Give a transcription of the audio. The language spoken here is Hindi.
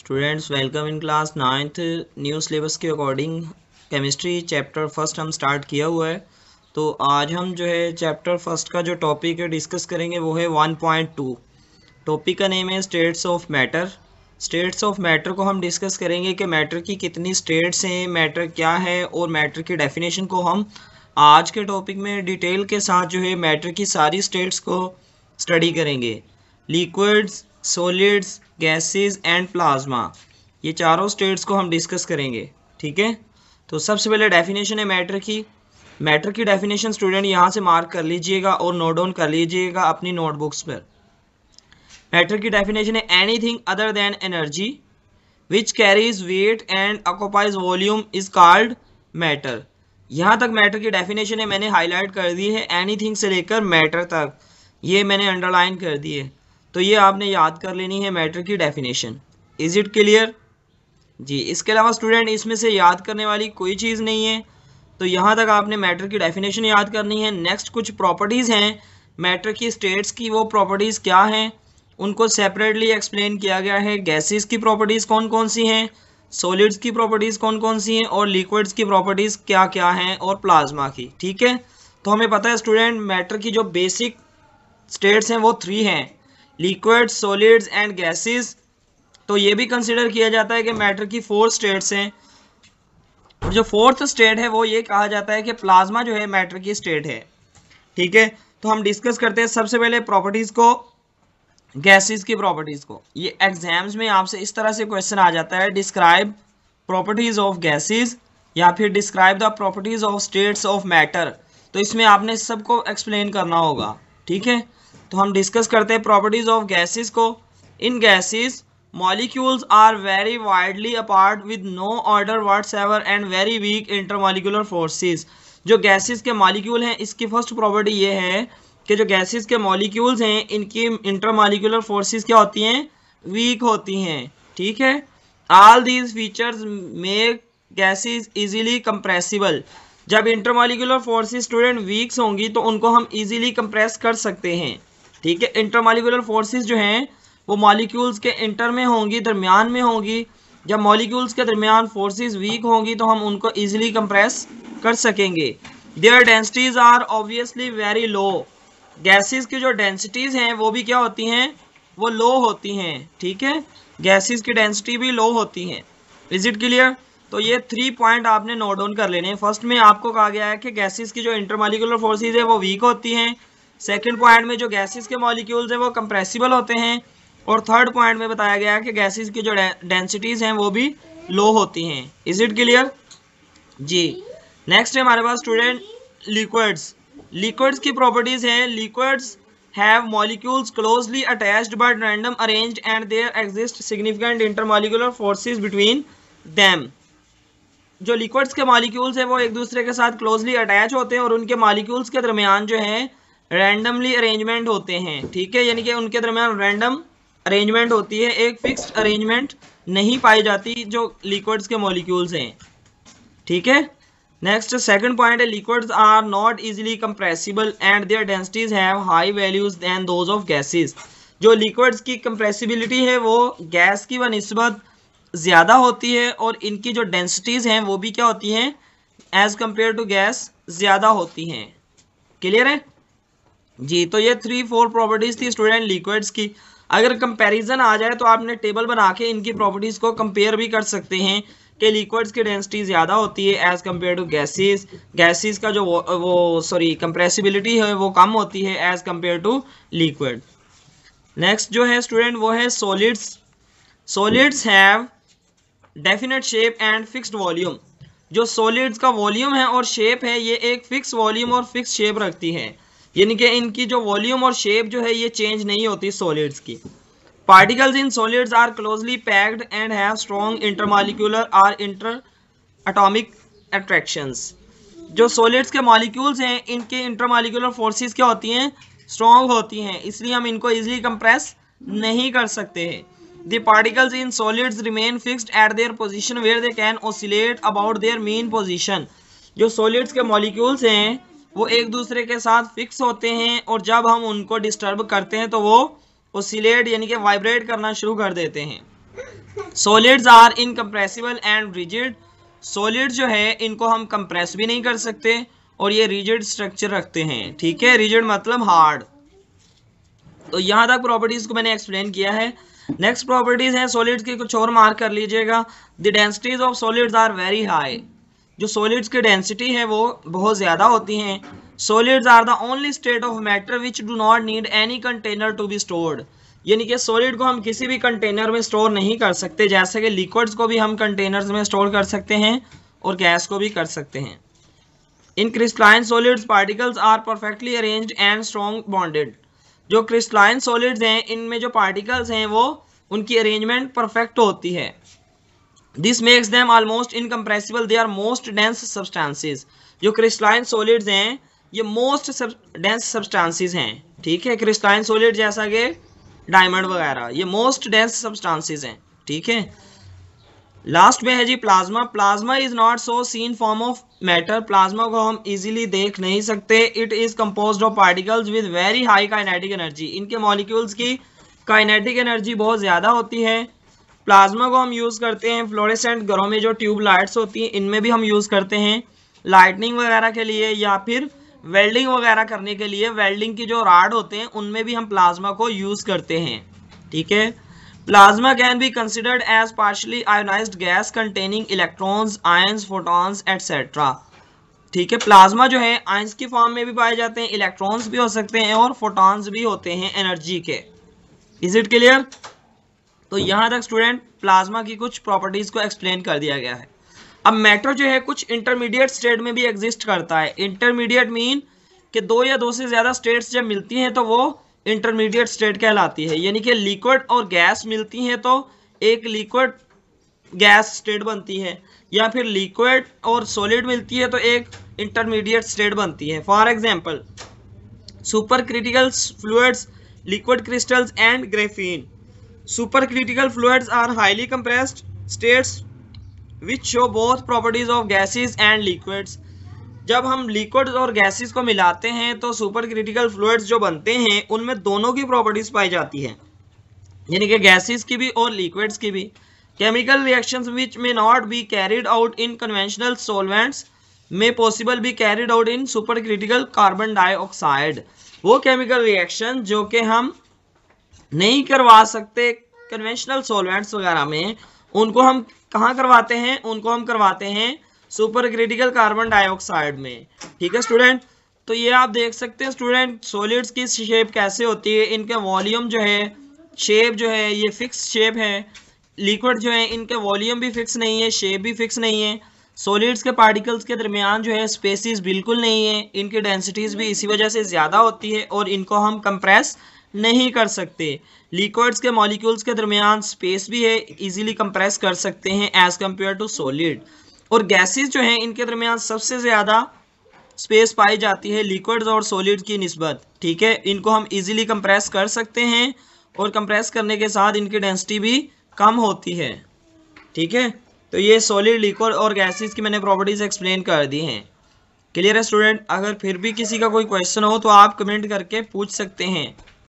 Students welcome in class 9th new syllabus के अकॉर्डिंग केमिस्ट्री चैप्टर फर्स्ट हम स्टार्ट किया हुआ है। तो आज हम जो है चैप्टर फर्स्ट का जो टॉपिक है डिस्कस करेंगे वो है 1.2। टॉपिक का नेम है states of matter. States of matter को हम डिस्कस करेंगे कि मैटर की कितनी स्टेट्स हैं, मैटर क्या है और मैटर की डेफिनेशन को हम आज के टॉपिक में डिटेल के साथ जो है मैटर की सारी स्टेट्स को स्टडी करेंगे। Liquids, solids, gases and plasma, ये चारों स्टेट्स को हम डिस्कस करेंगे। ठीक है, तो सबसे पहले डेफिनेशन है मैटर की। मैटर की डेफिनेशन स्टूडेंट यहाँ से मार्क कर लीजिएगा और नोट डाउन कर लीजिएगा अपनी नोटबुक्स पर। मैटर की डेफिनेशन है anything other than energy which carries weight and occupies volume is called matter. यहाँ तक मैटर की डेफिनेशन है, मैंने हाईलाइट कर दी है, एनीथिंग से लेकर मैटर तक ये मैंने अंडरलाइन कर दी है। तो ये आपने याद कर लेनी है मैटर की डेफिनेशन। इज इट क्लियर जी? इसके अलावा स्टूडेंट इसमें से याद करने वाली कोई चीज़ नहीं है, तो यहाँ तक आपने मैटर की डेफिनेशन याद करनी है। नेक्स्ट कुछ प्रॉपर्टीज़ हैं मैटर की स्टेट्स की, वो प्रॉपर्टीज़ क्या हैं उनको सेपरेटली एक्सप्लेन किया गया है। गैसेस की प्रॉपर्टीज़ कौन कौन सी हैं, सॉलिड्स की प्रॉपर्टीज़ कौन कौन सी हैं और लिक्विड्स की प्रॉपर्टीज़ क्या क्या हैं और प्लाज्मा की। ठीक है, तो हमें पता है स्टूडेंट मैटर की जो बेसिक स्टेट्स हैं वो 3 हैं, लिक्विड्स, सॉलिड्स एंड गैसेस। तो ये भी कंसिडर किया जाता है कि मैटर की 4 स्टेट्स हैं। और जो 4th स्टेट है वो ये कहा जाता है कि प्लाज्मा जो है मैटर की स्टेट है। ठीक है, तो हम डिस्कस करते हैं सबसे पहले प्रॉपर्टीज को, गैसेस की प्रॉपर्टीज को। ये एग्जाम्स में आपसे इस तरह से क्वेश्चन आ जाता है, डिस्क्राइब प्रॉपर्टीज ऑफ गैसेस या फिर describe the properties of states of matter. तो इसमें आपने सबको एक्सप्लेन करना होगा। ठीक है, तो हम डिस्कस करते हैं प्रॉपर्टीज ऑफ गैसेस को। In gases molecules are very widely apart with no order whatsoever and very weak intermolecular forces. जो गैसेस के मॉलिक्यूल हैं इसकी फर्स्ट प्रॉपर्टी ये है कि जो गैसेस के मॉलिक्यूल्स हैं इनकी इंटरमॉलिक्यूलर फोर्सेस क्या होती हैं, वीक होती हैं। ठीक है, all these features make gases easily compressible. जब इंटरमॉलिक्यूलर फोर्सेस स्टूडेंट वीक्स होंगी तो उनको हम इजीली कंप्रेस कर सकते हैं। ठीक है, इंटरमॉलिक्यूलर फोर्सेस जो हैं वो मॉलिक्यूल्स के इंटर में होंगी, दरमियान में होंगी। जब मॉलिक्यूल्स के दरमियान फोर्सेस वीक होंगी तो हम उनको इजीली कंप्रेस कर सकेंगे। Their densities are obviously very low. Gases की जो डेंसिटीज हैं वो भी क्या होती हैं, वो लो होती हैं। ठीक है, गैसेस की डेंसिटी भी लो होती हैं। Is it clear? तो ये 3 पॉइंट आपने नोट डाउन कर लेने हैं। फर्स्ट में आपको कहा गया है कि गैसेस की जो इंटरमॉलिक्यूलर फोर्सेस है वो वीक होती हैं। सेकंड पॉइंट में जो गैसेस के मॉलिक्यूल्स हैं वो कंप्रेसिबल होते हैं। और थर्ड पॉइंट में बताया गया है कि गैसेस की जो डेंसिटीज हैं वो भी लो होती हैं। इज इट क्लियर जी? नेक्स्ट है हमारे पास स्टूडेंट लिक्विड्स। लिक्विड्स की प्रॉपर्टीज हैं, liquids have molecules closely attached but random arranged and there exist significant intermolecular forces between them. जो लिक्विड्स के मॉलिक्यूल्स हैं वो एक दूसरे के साथ क्लोजली अटैच होते हैं और उनके मॉलिक्यूल्स के दरमियान जो है रैंडमली अरेंजमेंट होते हैं। ठीक है, यानी कि उनके दरमियान रैंडम अरेंजमेंट होती है, एक फिक्स्ड अरेंजमेंट नहीं पाई जाती जो लिक्विड्स के मॉलिक्यूल्स हैं। ठीक है, नेक्स्ट सेकंड पॉइंट है liquids are not easily compressible and their densities have high values than those of gases. जो लिक्विड्स की कंप्रेसिबिलिटी है वो गैस की बनिस्बत ज़्यादा होती है और इनकी जो डेंसिटीज हैं वो भी क्या होती हैं, एज कंपेयर टू गैस ज़्यादा होती हैं। क्लियर है जी? तो ये 3-4 प्रॉपर्टीज थी स्टूडेंट लिक्विड्स की। अगर कंपैरिजन आ जाए तो आपने टेबल बना के इनकी प्रॉपर्टीज को कंपेयर भी कर सकते हैं कि लिक्विड्स की डेंसिटी ज़्यादा होती है as compare to gases. Gases का जो कंप्रेसिबिलिटी है वो कम होती है as compare to liquid. Next जो है स्टूडेंट वो है solids. Solids have definite shape and fixed volume. जो सॉलिड्स का वॉल्यूम है और शेप है ये एक फिक्स वॉल्यूम और फिक्स शेप रखती है, यानी कि इनकी जो वॉल्यूम और शेप जो है ये चेंज नहीं होती सॉलिड्स की। Particles in solids are closely packed and have strong intermolecular और इंटर एटॉमिक अट्रैक्शंस। जो सॉलिड्स के मॉलिक्यूल्स हैं इनके इंटरमॉलिक्यूलर फोर्सेस क्या होती हैं, स्ट्रॉन्ग होती हैं, इसलिए हम इनको इजीली कंप्रेस नहीं कर सकते हैं। The particles in solids remain fixed at their position where they can oscillate about their mean position. जो solids के molecules हैं वो एक दूसरे के साथ फिक्स होते हैं और जब हम उनको डिस्टर्ब करते हैं तो वो oscillate यानी कि वाइब्रेट करना शुरू कर देते हैं। Solids are incompressible and rigid. Solid जो है इनको हम कंप्रेस भी नहीं कर सकते और ये रिजिड स्ट्रक्चर रखते हैं, ठीक है। रिजिड मतलब हार्ड। तो यहां तक प्रॉपर्टीज को मैंने एक्सप्लेन किया है। नेक्स्ट प्रॉपर्टीज है सॉलिड्स की, कुछ और मार्क कर लीजिएगा। The densities of solids are very high. जो सॉलिड्स की डेंसिटी है वो बहुत ज्यादा होती हैं। Solids are the only state of matter which do not need any container to be stored. यानी कि सॉलिड को हम किसी भी कंटेनर में स्टोर नहीं कर सकते, जैसे कि लिक्विड्स को भी हम कंटेनर्स में स्टोर कर सकते हैं और गैस को भी कर सकते हैं। In crystalline solids particles are perfectly arranged and strong bonded. जो क्रिस्टलाइन सॉलिड्स हैं इनमें जो पार्टिकल्स हैं वो उनकी अरेंजमेंट परफेक्ट होती है। This makes them almost incompressible, they are most dense substances. जो क्रिस्टलाइन सॉलिड्स हैं ये मोस्ट डेंस सब्सटेंसेस हैं, ठीक है। क्रिस्टलाइन सॉलिड जैसा कि डायमंड वगैरह ये मोस्ट डेंस सब्सटेंसेस हैं, ठीक है। लास्ट में है जी plasma. Plasma is not so seen form of matter. Plasma को हम इजीली देख नहीं सकते। It is composed of particles with very high kinetic energy. इनके मॉलिक्यूल्स की काइनेटिक एनर्जी बहुत ज्यादा होती है। प्लाज्मा को हम यूज करते हैं फ्लोरेसेंट घरों में जो ट्यूब लाइट्स होती हैं इनमें भी हम यूज करते हैं, लाइटनिंग वगैरह के लिए या फिर वेल्डिंग वगैरह करने के लिए। वेल्डिंग की जो राड होते हैं उनमें भी हम प्लाज्मा को यूज करते हैं, ठीक है। Plasma can be considered as partially ionised gas containing electrons, ions, photons etcetera, ठीक है। प्लाज्मा जो है आयंस की फॉर्म में भी पाए जाते हैं, इलेक्ट्रॉन्स भी हो सकते हैं और फोटॉन्स भी होते हैं एनर्जी के। Is it clear? तो यहां तक स्टूडेंट प्लाज्मा की कुछ प्रॉपर्टीज को एक्सप्लेन कर दिया गया है। अब मैटर जो है कुछ इंटरमीडिएट स्टेट में भी एग्जिस्ट करता है। इंटरमीडिएट मीन कि दो या दो से ज्यादा स्टेट्स जब मिलती हैं तो वो इंटरमीडिएट स्टेट कहलाती है। यानी कि लिक्विड और गैस मिलती हैं तो एक लिक्विड गैस स्टेट बनती है, या फिर लिक्विड और सॉलिड मिलती है तो एक इंटरमीडिएट स्टेट बनती है। For example super critical fluids, liquid crystals and graphene. Super critical fluids are highly compressed states which show both properties of gases and liquids। जब हम लिक्विड्स और गैसेस को मिलाते हैं तो सुपर क्रिटिकल फ्लूइड्स जो बनते हैं उनमें दोनों की प्रॉपर्टीज पाई जाती हैं, यानी कि गैसेस की भी और लिक्विड्स की भी। Chemical reactions which may not be carried out in conventional solvents may possible be carried out in super critical carbon dioxide. वो केमिकल रिएक्शन जो कि हम नहीं करवा सकते कन्वेंशनल सॉल्वेंट्स वगैरह में, उनको हम कहाँ करवाते हैं? उनको हम करवाते हैं सुपर क्रिटिकल कार्बन डाइऑक्साइड में, ठीक है स्टूडेंट। तो ये आप देख सकते हैं स्टूडेंट सॉलिड्स की शेप कैसे होती है। इनका वॉल्यूम जो है, शेप जो है ये फिक्स शेप है। लिक्विड जो है इनके वॉल्यूम भी फिक्स नहीं है, शेप भी फिक्स नहीं है। सॉलिड्स के पार्टिकल्स के दरमियान जो है स्पेसिस बिल्कुल नहीं है। इनकी डेंसिटीज भी इसी वजह से ज़्यादा होती है और इनको हम कंप्रेस नहीं कर सकते। लिक्विड्स के मॉलिक्यूल्स के दरमियान स्पेस भी है, इजीली कंप्रेस कर सकते हैं एज कंपेयर टू सॉलिड। और गैसेस जो हैं इनके दरमियान सबसे ज़्यादा स्पेस पाई जाती है लिक्विड्स और सॉलिड की निस्बत, ठीक है। इनको हम इजीली कंप्रेस कर सकते हैं और कंप्रेस करने के साथ इनकी डेंसिटी भी कम होती है, ठीक है। तो ये सॉलिड, लिक्विड और गैसेस की मैंने प्रॉपर्टीज एक्सप्लेन कर दी हैं। क्लियर है स्टूडेंट? अगर फिर भी किसी का कोई क्वेश्चन हो तो आप कमेंट करके पूछ सकते हैं।